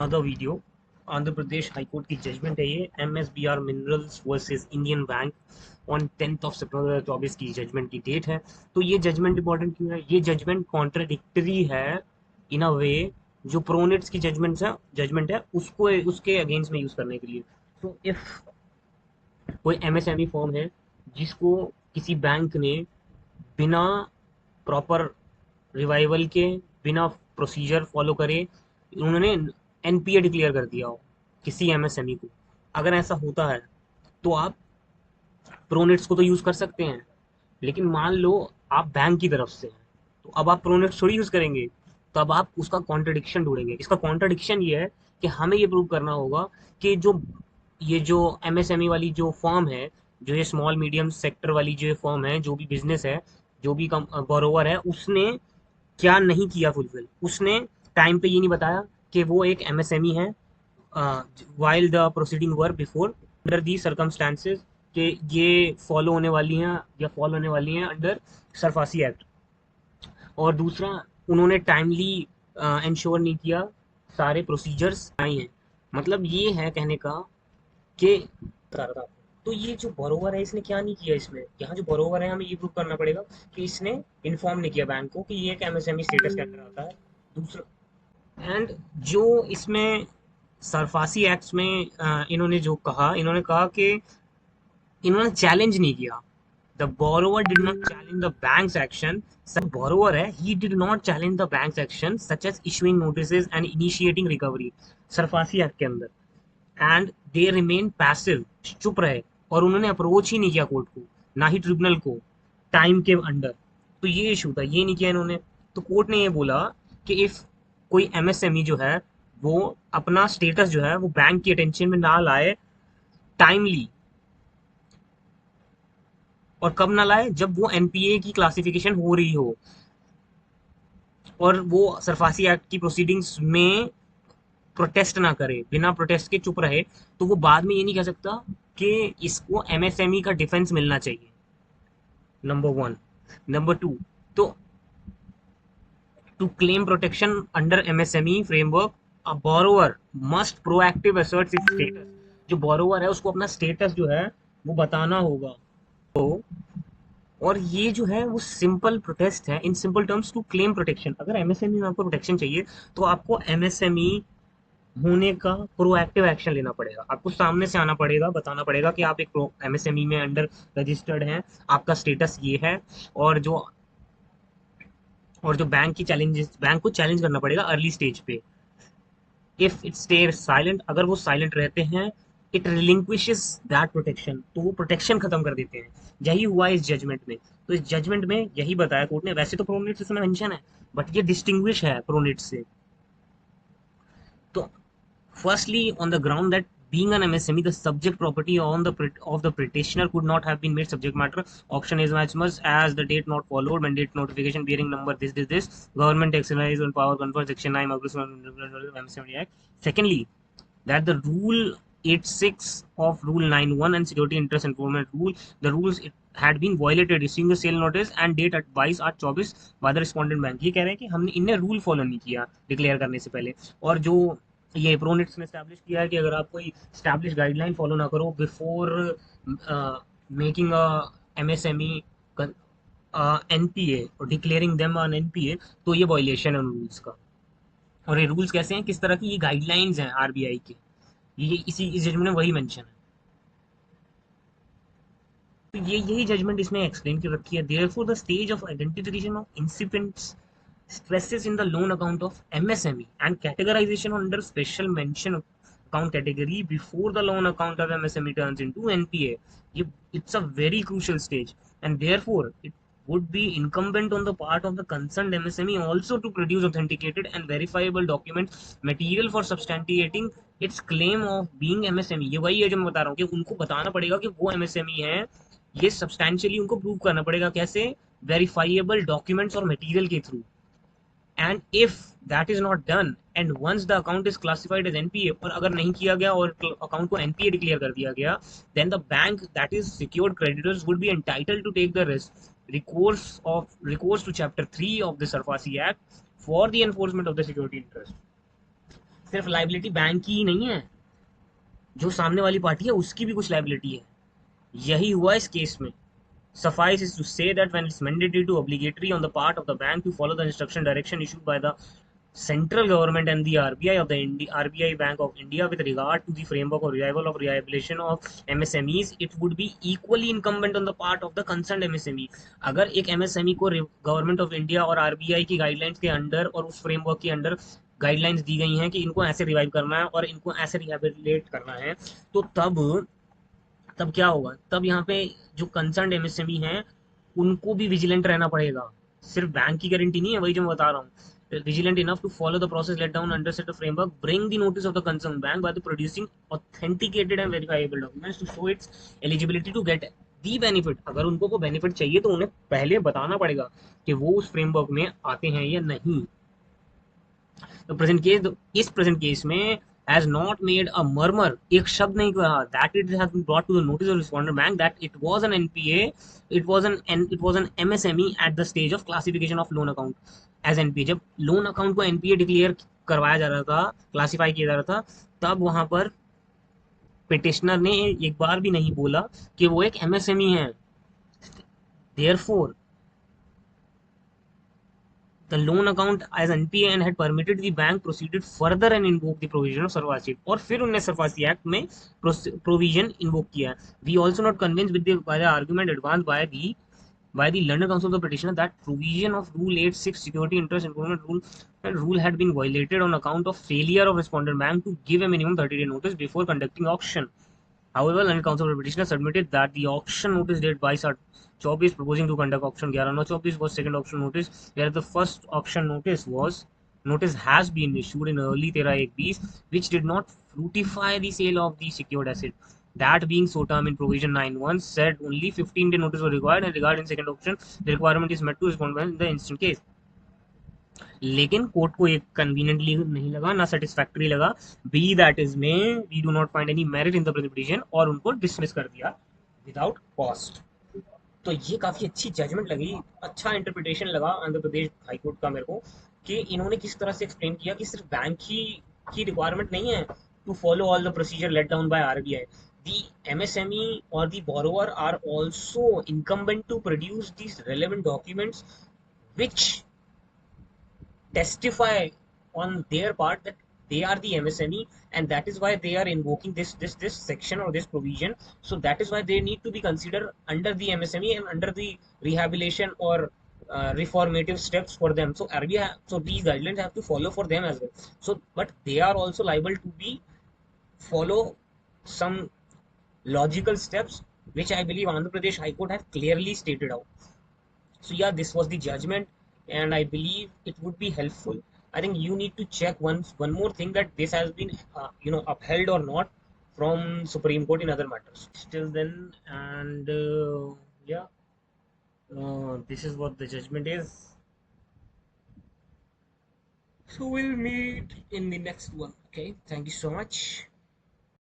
Other video. Andhra Pradesh high court की judgment है ये, MSBR minerals versus Indian Bank on 10 सितंबर 2024 की जजमेंट की डेट है। तो ये जजमेंट इंपॉर्टेंट क्यों है? ये जजमेंट कॉन्ट्राडिक्टरी है इन अ वे, जो प्रोनेट्स की जजमेंट है उसको उसके अगेंस्ट में यूज करने के लिए। तो इफ कोई MSME फॉर्म है जिसको किसी बैंक ने बिना प्रॉपर रिवाइवल के, बिना प्रोसीजर फॉलो करे, उन्होंने NPA डिक्लेयर कर दिया हो किसी MSME को, अगर ऐसा होता है तो आप प्रोनेट्स को तो यूज कर सकते हैं। लेकिन मान लो आप बैंक की तरफ से हैं, तो अब आप प्रोनेट्स थोड़ी यूज करेंगे। तो अब आप उसका कॉन्ट्रडिक्शन ढूंढेंगे। इसका कॉन्ट्रडिक्शन ये है कि हमें ये प्रूव करना होगा कि ये जो MSME वाली जो फॉर्म है, जो ये स्मॉल मीडियम सेक्टर वाली जो फॉर्म है, जो भी बिजनेस है, जो भी बोरोवर है, उसने क्या नहीं किया फुलफिल। उसने टाइम पे ये नहीं बताया कि वो एक MSME है while the proceeding were before under the circumstances, कि ये फॉलो होने वाली हैं या फॉलो होने वाली हैं अंडर सरफासी एक्ट। और दूसरा, उन्होंने टाइमली इंश्योर नहीं किया, सारे प्रोसीजर्स नहीं हैं। मतलब ये है कहने का कि तो ये जो बोरोवर है इसने क्या नहीं किया। इसमें यहाँ जो बोरोवर है हमें ये प्रूव करना पड़ेगा कि इसने इन्फॉर्म नहीं किया बैंक को कि ये एक MSME स्टेटस के अंदर आता है। दूसरा, एंड जो इसमें सरफासी एक्ट्स में इन्होंने कहा कि इन्होंने चैलेंज नहीं किया। The borrower did not challenge the bank's action. Borrower है, he did not challenge the bank's action such as issuing notices and initiating recovery, SARFAESI act के अंदर। एंड दे रिमेन पैसिव, चुप रहे, और उन्होंने अप्रोच ही नहीं किया कोर्ट को, ना ही ट्रिब्यूनल को, टाइम के अंडर। तो ये इशू था, ये नहीं किया इन्होंने। तो कोर्ट ने ये बोला कि इफ कोई MSME जो है वो अपना स्टेटस जो है वो बैंक की अटेंशन में ना लाए टाइमली, और कब ना लाए, जब वो NPA की क्लासिफिकेशन हो रही हो और वो सरफासी एक्ट की प्रोसीडिंग्स में प्रोटेस्ट ना करे, बिना प्रोटेस्ट के चुप रहे, तो वो बाद में ये नहीं कह सकता कि इसको MSME का डिफेंस मिलना चाहिए। Number one. नंबर टू, तो to claim protection under MSME framework, a borrower must proactive asserts its status. जो बोरोवर है उसको अपना स्टेटस जो है वो बताना होगा। तो और ये जो है वो सिंपल प्रोटेस्ट है, in simple terms, to claim protection. अगर MSME में आपको प्रोटेक्शन चाहिए तो आपको MSME होने का प्रोएक्टिव एक्शन लेना पड़ेगा। आपको सामने से आना पड़ेगा, बताना पड़ेगा कि आप एक MSME में अंडर रजिस्टर्ड हैं, आपका स्टेटस ये है। और जो बैंक को चैलेंज करना पड़ेगा अर्ली स्टेज पे। इफ इट स्टे साइलेंट, अगर वो साइलेंट रहते हैं, इट रिलिंक्विशेस दैट प्रोटेक्शन, तो वो प्रोटेक्शन खत्म कर देते हैं। यही हुआ इस जजमेंट में। तो इस जजमेंट में यही बताया कोर्ट ने। वैसे तो प्रोनेट्स इसमें मेंशन है, बट ये डिस्टिंग्विश है प्रोनेट्स से। तो firstly, on the ground that being an MSME, the subject property of the petitioner could not have been made subject matter. Option is as much as the date not followed, mandate notification bearing number this. Government exercise on power conferred Section 9 of the MSME Act. Secondly, that the Rule 86 of Rule 91 and Security Interest Enforcement Rule, the rules it had been violated, issuing the sale notice and date at 22/8 by the respondent bank। ये कह रहे हैं कि हमने इनने rule follow नहीं किया declare करने से पहले। और जो ये प्रोनेट्स ने स्टैब्लिश किया है कि अगर आप कोई स्टैब्लिश गाइडलाइन फॉलो ना करो before making a MSME NPA और डिक्लेयरिंग देम ऑन NPA, तो ये वॉयलेशन है उन रूल्स का। और ये रूल्स कैसे हैं, किस तरह की, ये गाइडलाइंस हैं RBI के। ये इस जजमेंट में वही मेंशन है। तो ये यही जजमेंट इसमें एक्सप्लेन कर रखी है। Therefore the stage of identification of incipients stresses in the loan account of MSME and categorization under special mention account category before the loan account of MSME turns into NPA. It's a very crucial stage, and therefore it would be incumbent on the part of the concerned MSME also to produce authenticated and verifiable documents material for substantiating its claim of being MSME। ये वही है जो मैं बता रहा हूँ कि उनको बताना पड़ेगा कि वो MSME है। ये सब्सटैंशियली उनको प्रूव करना पड़ेगा, कैसे? वेरीफाइएबल डॉक्यूमेंट्स और मटेरियल के through. And if that is not done, and once the account is classified as NPA, और अगर नहीं किया गया और अकाउंट को NPA डिक्लेयर कर दिया गया, then the bank that is secured creditors would be entitled to take the risk recourse to chapter 3 of the Sarfasi Act for the enforcement of the security interest। सिर्फ liability bank की ही नहीं है, जो सामने वाली पार्टी है उसकी भी कुछ लाइबिलिटी है। यही हुआ इस केस में। Suffice is to say that when it's mandatory to obligatory on the part of the bank to follow the instruction direction issued by the central government and the RBI of the RBI Bank of India with regard to the framework or revival of rehabilitation of MSMEs, it would be equally incumbent on the part of the concerned MSME. अगर एक MSME को government of India और RBI की guidelines के under और उस framework के under guidelines दी गई हैं कि इनको ऐसे रिवाइव करना है और इनको ऐसे रिहेबिलिटेट करना है, तो तब तब क्या होगा, तब यहाँ पे जो कंसर्न एमएसएमई हैं उनको भी विजिलेंट रहना पड़ेगा। सिर्फ बैंक की गारंटी नहीं है, वही जो मैं बता रहा हूँ, vigilant enough to follow the process let down under set framework, bring the notice of the concern bank by the producing authenticated and verifiable documents to show its eligibility to get the benefit. अगर उनको वो benefit चाहिए तो उन्हें पहले बताना पड़ेगा कि वो उस फ्रेमवर्क में आते हैं या नहीं। तो प्रेजेंट केस, इस प्रेजेंट केस में has not made a murmur, एक शब्द नहीं कहा that it has been brought to the notice of respondent bank that it was an NPA, it was an MSME at the stage of classification of loan account as NPA। जब loan account को NPA declare करवाया जा रहा था, classify किया जा रहा था, तब वहां पर पिटिशनर ने एक बार भी नहीं बोला कि वो एक MSME है। Therefore the loan account as NPA and had permitted the bank proceeded further and invoked the provision of Sarfasi, और फिर उन्होंने सरफासी एक्ट में प्रोविजन इन्वोक किया। We also not convinced with the by the argument advanced by the London Council of the Petitioner that provision of Rule 8(6) Security Interest Improvement Rule had been violated on account of failure of respondent bank to give a minimum 30-day notice before conducting auction. However, London Council of the Petitioner submitted that the auction notice dated by Chaubis proposing to conduct auction 11/9/24 was second auction notice, whereas the first auction notice has been issued in early 13/1/20, which did not fructify the sale of the secured asset. That being so, term in provision 9(1) said only 15-day notice was required, and regarding second auction, the requirement is met to respond in the instant case. लेकिन court को एक conveniently नहीं लगा, ना satisfactory लगा, be that is may we do not find any merit in the petition, और उनको dismiss कर दिया विदाउट कॉस्ट। तो ये काफी अच्छी जजमेंट लगी, अच्छा इंटरप्रिटेशन लगा आंध्र प्रदेश हाईकोर्ट का मेरे को, कि इन्होंने किस तरह से एक्सप्लेन किया कि सिर्फ बैंक की रिक्वायरमेंट नहीं है to follow all the procedure let down by RBI, the MSME or the borrower are also incumbent to produce these relevant documents which testify on their part that they are the MSME, and that is why they are invoking this section or this provision. So that is why they need to be considered under the MSME and under the rehabilitation or reformative steps for them. So RBI, so these guidelines have to follow for them as well. So, but they are also liable to be follow some logical steps, which I believe Andhra Pradesh High Court have clearly stated out. So yeah, this was the judgment, and I believe it would be helpful. I think you need to check one more thing, that this has been upheld or not from Supreme Court in other matters. Still then, and yeah, this is what the judgment is. So we'll meet in the next one. Okay, thank you so much.